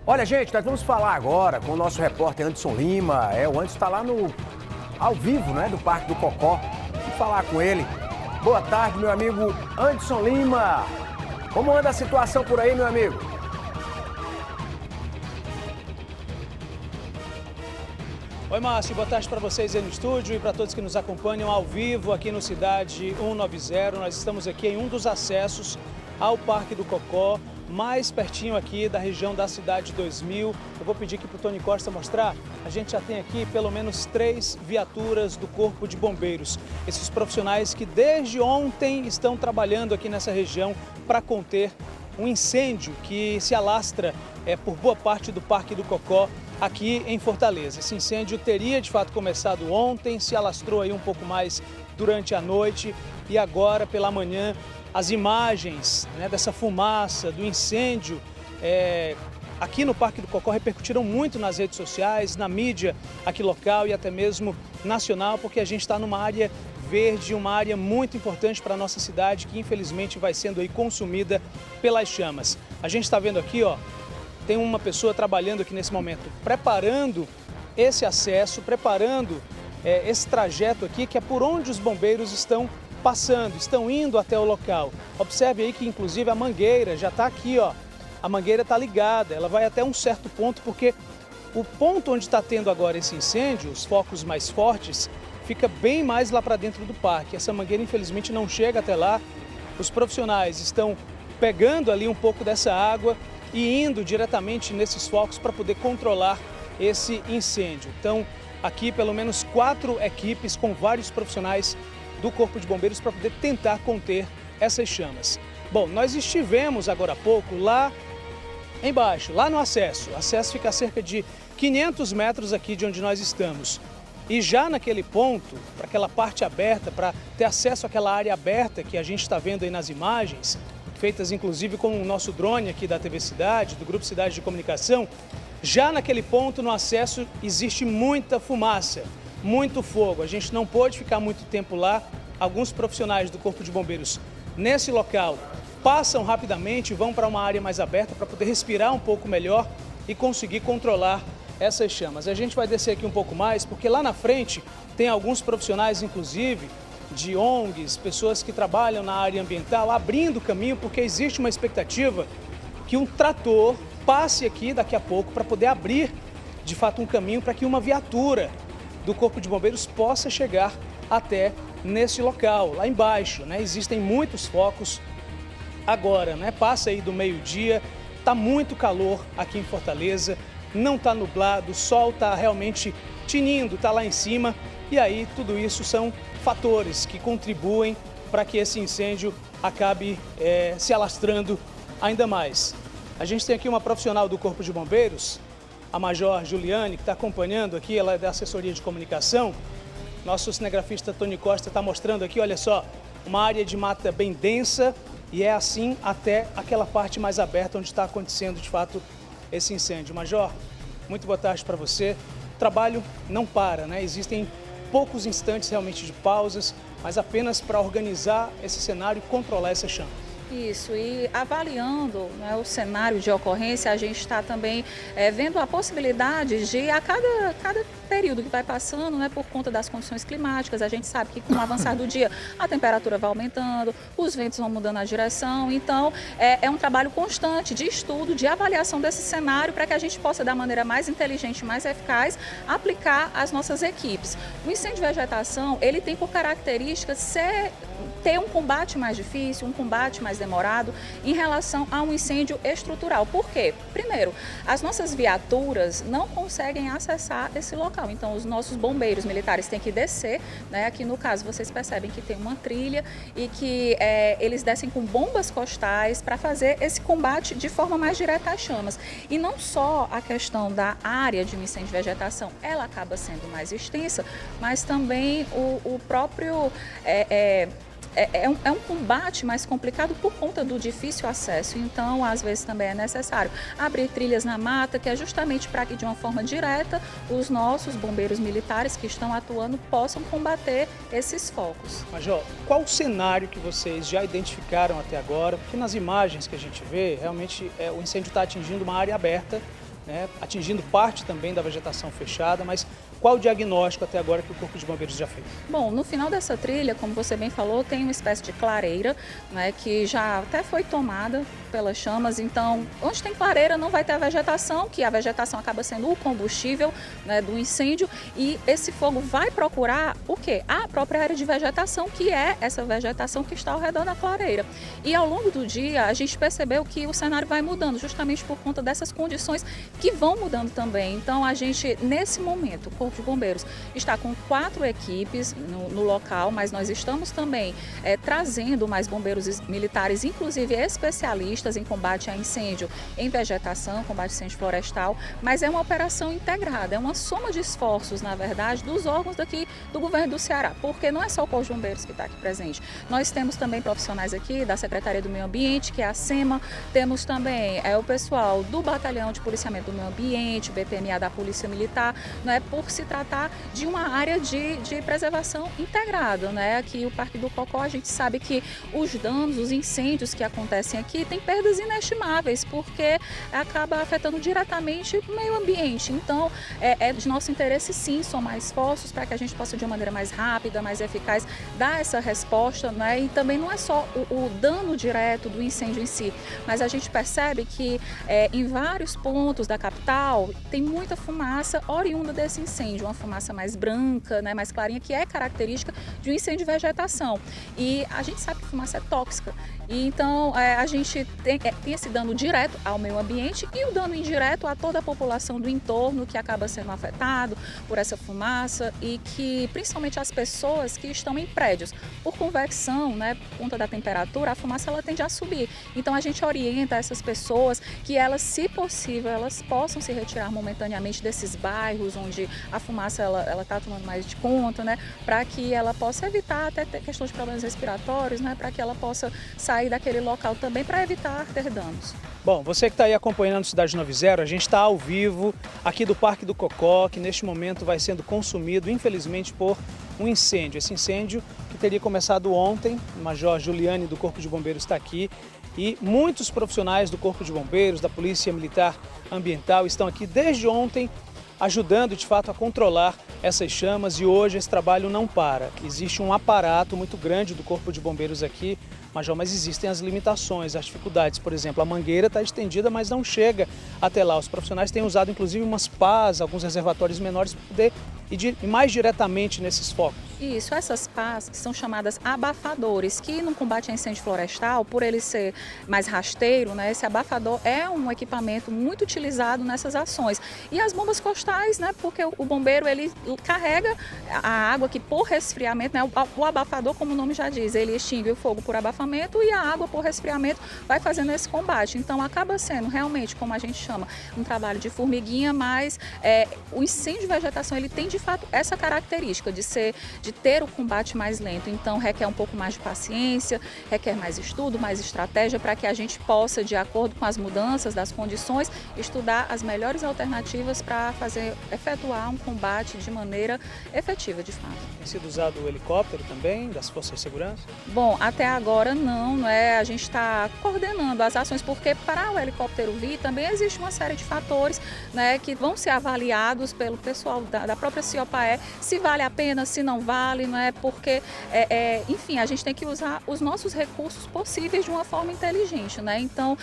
Olha, gente, nós vamos falar agora com o nosso repórter Anderson Lima. O Anderson está lá ao vivo, né, do Parque do Cocó. Vamos falar com ele. Boa tarde, meu amigo Anderson Lima. Como anda a situação por aí, meu amigo? Oi, Márcio, boa tarde para vocês aí no estúdio e para todos que nos acompanham ao vivo aqui no Cidade 190. Nós estamos aqui em um dos acessos ao Parque do Cocó, mais pertinho aqui da região da Cidade 2000. Eu vou pedir aqui para o Tony Costa mostrar. A gente já tem aqui pelo menos 3 viaturas do Corpo de Bombeiros. Esses profissionais que desde ontem estão trabalhando aqui nessa região para conter um incêndio que se alastra por boa parte do Parque do Cocó aqui em Fortaleza. Esse incêndio teria de fato começado ontem, se alastrou aí um pouco mais durante a noite e agora pela manhã as imagens, né, dessa fumaça, do incêndio aqui no Parque do Cocó repercutiram muito nas redes sociais, na mídia aqui local e até mesmo nacional, porque a gente está numa área verde, uma área muito importante para a nossa cidade que infelizmente vai sendo aí consumida pelas chamas. A gente está vendo aqui, ó, tem uma pessoa trabalhando aqui nesse momento, preparando esse acesso, preparando esse trajeto aqui, que é por onde os bombeiros estão passando, estão indo até o local. Observe aí que inclusive a mangueira já está aqui, ó. A mangueira está ligada, ela vai até um certo ponto, porque o ponto onde está tendo agora esse incêndio, os focos mais fortes, fica bem mais lá para dentro do parque. Essa mangueira infelizmente não chega até lá. Os profissionais estão pegando ali um pouco dessa água e indo diretamente nesses focos para poder controlar esse incêndio. Então, aqui pelo menos 4 equipes com vários profissionais do Corpo de Bombeiros para poder tentar conter essas chamas. Bom, nós estivemos agora há pouco lá embaixo, lá no acesso. O acesso fica a cerca de 500 metros aqui de onde nós estamos. E já naquele ponto, para aquela parte aberta, para ter acesso àquela área aberta que a gente está vendo aí nas imagens, feitas inclusive com o nosso drone aqui da TV Cidade, do Grupo Cidade de Comunicação, já naquele ponto no acesso existe muita fumaça, muito fogo. A gente não pôde ficar muito tempo lá. Alguns profissionais do Corpo de Bombeiros nesse local passam rapidamente e vão para uma área mais aberta para poder respirar um pouco melhor e conseguir controlar essas chamas. A gente vai descer aqui um pouco mais, porque lá na frente tem alguns profissionais, inclusive, de ONGs, pessoas que trabalham na área ambiental, abrindo caminho, porque existe uma expectativa que um trator passe aqui daqui a pouco para poder abrir, de fato, um caminho para que uma viatura do Corpo de Bombeiros possa chegar até nesse local, lá embaixo, né? Existem muitos focos agora, né? Passa aí do meio-dia, tá muito calor aqui em Fortaleza, não tá nublado, o sol tá realmente tinindo, tá lá em cima, e aí tudo isso são fatores que contribuem para que esse incêndio acabe se alastrando ainda mais. A gente tem aqui uma profissional do Corpo de Bombeiros, a Major Juliane, que está acompanhando aqui, ela é da assessoria de comunicação. Nosso cinegrafista Tony Costa está mostrando aqui, olha só, uma área de mata bem densa e é assim até aquela parte mais aberta onde está acontecendo de fato esse incêndio. Major, muito boa tarde para você. O trabalho não para, né? Existem poucos instantes realmente de pausas, mas apenas para organizar esse cenário e controlar essa chama. Isso, e avaliando, né, o cenário de ocorrência, a gente está também vendo a possibilidade de, a cada período que vai passando, né, por conta das condições climáticas, a gente sabe que com o avançar do dia a temperatura vai aumentando, os ventos vão mudando a direção, então é um trabalho constante de estudo, de avaliação desse cenário para que a gente possa, da maneira mais inteligente, mais eficaz, aplicar as nossas equipes. O incêndio de vegetação, ele tem por característica ter um combate mais difícil, um combate mais demorado em relação a um incêndio estrutural. Por quê? Primeiro, as nossas viaturas não conseguem acessar esse local, então os nossos bombeiros militares têm que descer, né? Aqui no caso vocês percebem que tem uma trilha e que eles descem com bombas costais para fazer esse combate de forma mais direta às chamas. E não só a questão da área de um incêndio de vegetação, ela acaba sendo mais extensa, mas também o próprio é um combate mais complicado por conta do difícil acesso. Então, às vezes também é necessário abrir trilhas na mata, que é justamente para que de uma forma direta os nossos bombeiros militares que estão atuando possam combater esses focos. Major, qual o cenário que vocês já identificaram até agora? Porque nas imagens que a gente vê, realmente o incêndio está atingindo uma área aberta né, atingindo parte também da vegetação fechada, mas qual o diagnóstico até agora que o Corpo de Bombeiros já fez? Bom, no final dessa trilha, como você bem falou, tem uma espécie de clareira, né, que já até foi tomada pelas chamas. Então, onde tem clareira não vai ter a vegetação, que a vegetação acaba sendo o combustível, né, do incêndio, e esse fogo vai procurar o quê? A própria área de vegetação, que é essa vegetação que está ao redor da clareira. E ao longo do dia, a gente percebeu que o cenário vai mudando, justamente por conta dessas condições que vão mudando também. Então, a gente, nesse momento, o Corpo de Bombeiros está com 4 equipes no local, mas nós estamos também trazendo mais bombeiros militares, inclusive especialistas em combate a incêndio em vegetação, combate a incêndio florestal, mas é uma operação integrada, é uma soma de esforços, na verdade, dos órgãos daqui do governo do Ceará, porque não é só o Corpo de Bombeiros que está aqui presente. Nós temos também profissionais aqui da Secretaria do Meio Ambiente, que é a SEMA, temos também o pessoal do Batalhão de Policiamento do Meio Ambiente, BPMA da Polícia Militar, não é, por se tratar de uma área de preservação integrada, né? Aqui o Parque do Cocó, a gente sabe que os danos, os incêndios que acontecem aqui têm perdas inestimáveis, porque acaba afetando diretamente o meio ambiente. Então, é de nosso interesse, sim, somar esforços para que a gente possa, de uma maneira mais rápida, mais eficaz, dar essa resposta, né? E também não é só o dano direto do incêndio em si, mas a gente percebe que em vários pontos da capital tem muita fumaça oriunda desse incêndio, uma fumaça mais branca, né, mais clarinha, que é característica de um incêndio de vegetação. E a gente sabe que fumaça é tóxica. E então a gente tem esse dano direto ao meio ambiente e o dano indireto a toda a população do entorno, que acaba sendo afetado por essa fumaça, e que principalmente as pessoas que estão em prédios, por convecção, né, por conta da temperatura, a fumaça ela tende a subir. Então a gente orienta essas pessoas que elas, se possível, elas possam se retirar momentaneamente desses bairros onde a fumaça ela está tomando mais de conta, né, para que ela possa evitar até ter questões de problemas respiratórios, né, para que ela possa sair daquele local também, para evitar ter danos. Bom, você que está aí acompanhando Cidade 90, a gente está ao vivo aqui do Parque do Cocó, que neste momento vai sendo consumido, infelizmente, por um incêndio. Esse incêndio que teria começado ontem, o Major Juliane do Corpo de Bombeiros está aqui, e muitos profissionais do Corpo de Bombeiros, da Polícia Militar Ambiental, estão aqui desde ontem, ajudando de fato a controlar essas chamas, e hoje esse trabalho não para. Existe um aparato muito grande do Corpo de Bombeiros aqui, Major, mas existem as limitações, as dificuldades. Por exemplo, a mangueira está estendida, mas não chega até lá. Os profissionais têm usado inclusive umas pás, alguns reservatórios menores para poder ir mais diretamente nesses focos. Isso, essas pás são chamadas abafadores, que no combate a incêndio florestal, por ele ser mais rasteiro, né, esse abafador é um equipamento muito utilizado nessas ações. E as bombas costais, né, porque o bombeiro ele carrega a água que, por resfriamento, né, o abafador, como o nome já diz, ele extingue o fogo por abafamento e a água por resfriamento vai fazendo esse combate. Então acaba sendo realmente, como a gente chama, um trabalho de formiguinha, mas o incêndio de vegetação ele tem de fato essa característica de ter o combate mais lento. Então requer um pouco mais de paciência, requer mais estudo, mais estratégia, para que a gente possa, de acordo com as mudanças das condições, estudar as melhores alternativas para efetuar um combate de maneira efetiva, de fato. Tem sido usado o helicóptero também, das Forças de Segurança? Bom, até agora não é? A gente está coordenando as ações, porque para o helicóptero vir também existe uma série de fatores, né, que vão ser avaliados pelo pessoal da própria CIOPAE, se vale a pena, se não vale, não é? Porque, enfim, a gente tem que usar os nossos recursos possíveis de uma forma inteligente, né? Então,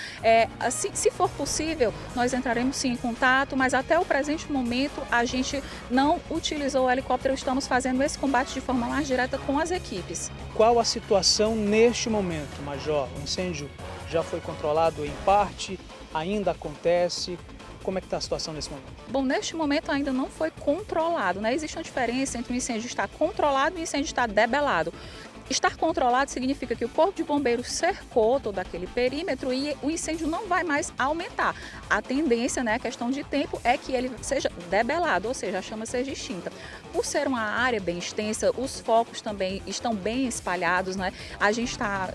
assim, se for possível, nós entraremos sim em contato, mas até o presente momento a gente não utilizou o helicóptero, estamos fazendo esse combate de forma mais direta com as equipes. Qual a situação neste momento, Major? O incêndio já foi controlado em parte, ainda acontece? Como é que está a situação nesse momento? Bom, neste momento ainda não foi controlado, né? Existe uma diferença entre o incêndio estar controlado e o incêndio estar debelado. Estar controlado significa que o Corpo de Bombeiros cercou todo aquele perímetro e o incêndio não vai mais aumentar. A tendência, né, a questão de tempo, é que ele seja debelado, ou seja, a chama seja extinta. Por ser uma área bem extensa, os focos também estão bem espalhados, né? A gente está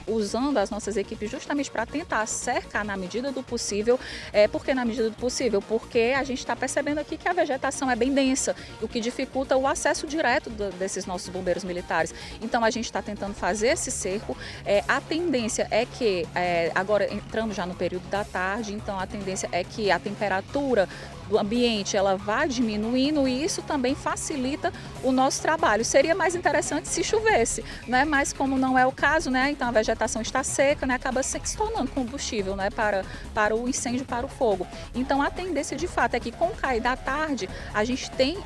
usando as nossas equipes justamente para tentar cercar na medida do possível. Por que na medida do possível? Porque a gente está percebendo aqui que a vegetação é bem densa, o que dificulta o acesso direto desses nossos bombeiros militares. Então a gente gente está tentando fazer esse cerco. A tendência é que, agora entramos já no período da tarde, então a tendência é que a temperatura do ambiente ela vai diminuindo e isso também facilita o nosso trabalho. Seria mais interessante se chovesse, né? Mas como não é o caso, né? Então a vegetação está seca, né? Acaba se tornando combustível, né? Para o incêndio, para o fogo. Então a tendência de fato é que com o cair da tarde a gente tem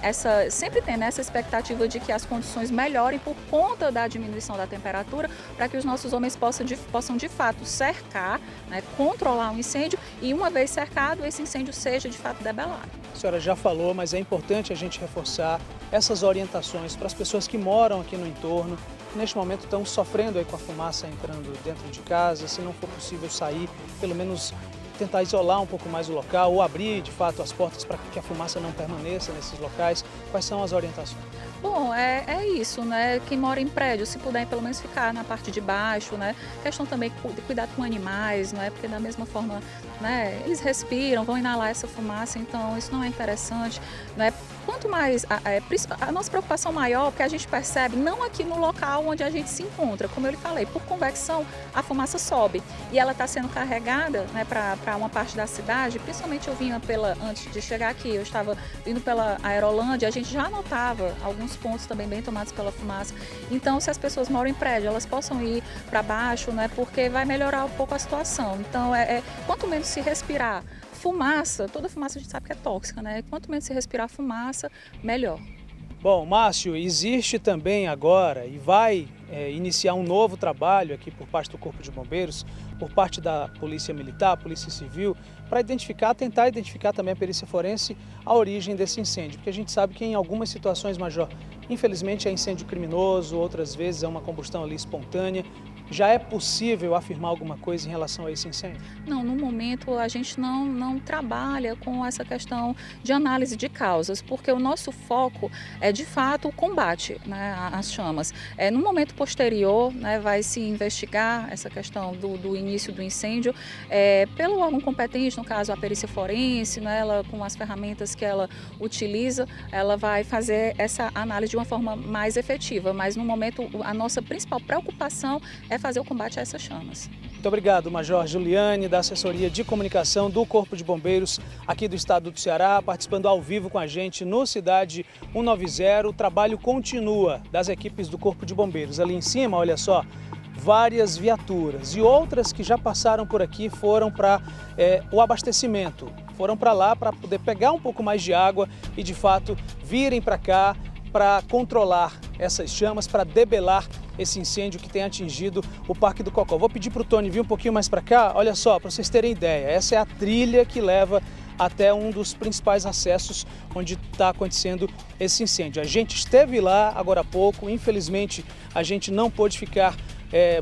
sempre tem essa expectativa de que as condições melhorem por conta da diminuição da temperatura, para que os nossos homens possam de fato cercar, né? Controlar o incêndio e uma vez cercado esse incêndio seja de fato debelado. A senhora já falou, mas é importante a gente reforçar essas orientações para as pessoas que moram aqui no entorno, que neste momento estão sofrendo aí com a fumaça entrando dentro de casa. Se não for possível sair, pelo menos tentar isolar um pouco mais o local ou abrir de fato as portas para que a fumaça não permaneça nesses locais. Quais são as orientações? Bom, é isso, né? Quem mora em prédio, se puder pelo menos ficar na parte de baixo, né? Questão também de cuidar com animais, não é? Porque da mesma forma, né? Eles respiram, vão inalar essa fumaça, então isso não é interessante, né? Quanto mais, a nossa preocupação maior, porque a gente percebe, não aqui no local onde a gente se encontra, como eu lhe falei, por convecção a fumaça sobe e ela está sendo carregada, né, para uma parte da cidade. Principalmente eu vinha antes de chegar aqui, eu estava vindo pela Aerolândia, a gente já notava alguns pontos também bem tomados pela fumaça. Então, se as pessoas moram em prédio, elas possam ir para baixo, né, porque vai melhorar um pouco a situação. Então, quanto menos se respirar fumaça, toda fumaça a gente sabe que é tóxica, né? Quanto menos se respirar fumaça, melhor. Bom, Márcio, existe também agora e vai iniciar um novo trabalho aqui por parte do Corpo de Bombeiros, por parte da Polícia Militar, Polícia Civil, para tentar identificar também a perícia forense a origem desse incêndio, porque a gente sabe que em algumas situações, Major, infelizmente é incêndio criminoso, outras vezes é uma combustão ali espontânea. Já é possível afirmar alguma coisa em relação a esse incêndio? Não, no momento a gente não trabalha com essa questão de análise de causas, porque o nosso foco é de fato o combate, né, às chamas. No momento posterior, né, vai se investigar essa questão do início do incêndio pelo órgão competente, no caso a perícia forense, né, ela, com as ferramentas que ela utiliza, ela vai fazer essa análise de uma forma mais efetiva, mas no momento a nossa principal preocupação é fazer o combate a essas chamas. Muito obrigado, Major Juliane, da Assessoria de Comunicação do Corpo de Bombeiros aqui do estado do Ceará, participando ao vivo com a gente no Cidade 190. O trabalho continua das equipes do Corpo de Bombeiros. Ali em cima, olha só, várias viaturas e outras que já passaram por aqui foram para o abastecimento. Foram para lá para poder pegar um pouco mais de água e, de fato, virem para cá para controlar essas chamas, para debelar esse incêndio que tem atingido o Parque do Cocó. Vou pedir para o Tony vir um pouquinho mais para cá. Olha só, para vocês terem ideia, essa é a trilha que leva até um dos principais acessos onde está acontecendo esse incêndio. A gente esteve lá agora há pouco, infelizmente a gente não pôde ficar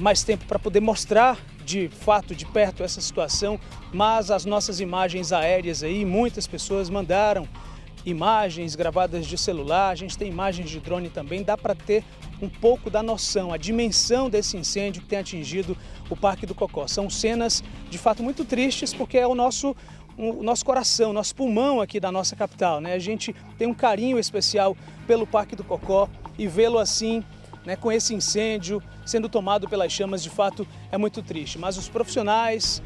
mais tempo para poder mostrar de fato, de perto, essa situação, mas as nossas imagens aéreas aí, muitas pessoas mandaram imagens gravadas de celular, a gente tem imagens de drone também, dá para ter um pouco da noção, a dimensão desse incêndio que tem atingido o Parque do Cocó. São cenas de fato muito tristes, porque é o nosso coração, nosso pulmão aqui da nossa capital, né? A gente tem um carinho especial pelo Parque do Cocó e vê-lo assim, né, com esse incêndio sendo tomado pelas chamas, de fato é muito triste. Mas os profissionais,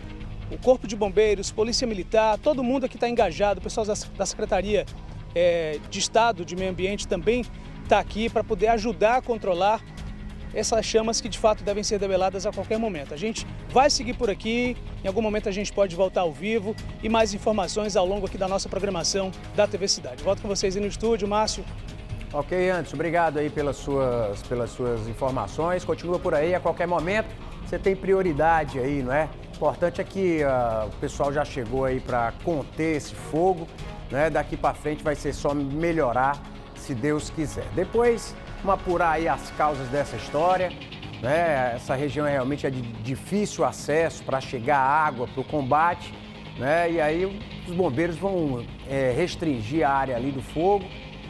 o Corpo de Bombeiros, Polícia Militar, todo mundo aqui está engajado, o pessoal da Secretaria de Estado de Meio Ambiente também está aqui para poder ajudar a controlar essas chamas que de fato devem ser debeladas a qualquer momento. A gente vai seguir por aqui, em algum momento a gente pode voltar ao vivo e mais informações ao longo aqui da nossa programação da TV Cidade. Volto com vocês aí no estúdio, Márcio. Ok, Anderson, obrigado aí pelas suas informações. Continua por aí, a qualquer momento você tem prioridade aí, não é? O importante é que o pessoal já chegou aí para conter esse fogo, né? Daqui para frente vai ser só melhorar, se Deus quiser. Depois, vamos apurar aí as causas dessa história, né? Essa região realmente é de difícil acesso para chegar água para o combate, né? E aí os bombeiros vão restringir a área ali do fogo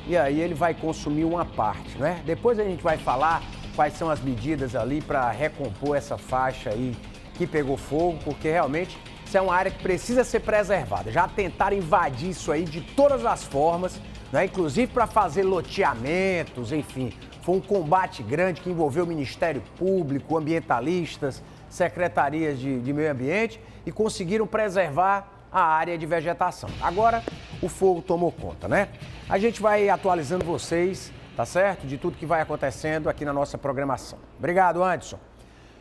e aí ele vai consumir uma parte, né? Depois a gente vai falar quais são as medidas ali para recompor essa faixa aí que pegou fogo, porque realmente isso é uma área que precisa ser preservada. Já tentaram invadir isso aí de todas as formas, né? Inclusive para fazer loteamentos, enfim. Foi um combate grande que envolveu o Ministério Público, ambientalistas, secretarias de meio ambiente e conseguiram preservar a área de vegetação. Agora o fogo tomou conta, né? A gente vai atualizando vocês, tá certo? De tudo que vai acontecendo aqui na nossa programação. Obrigado, Anderson.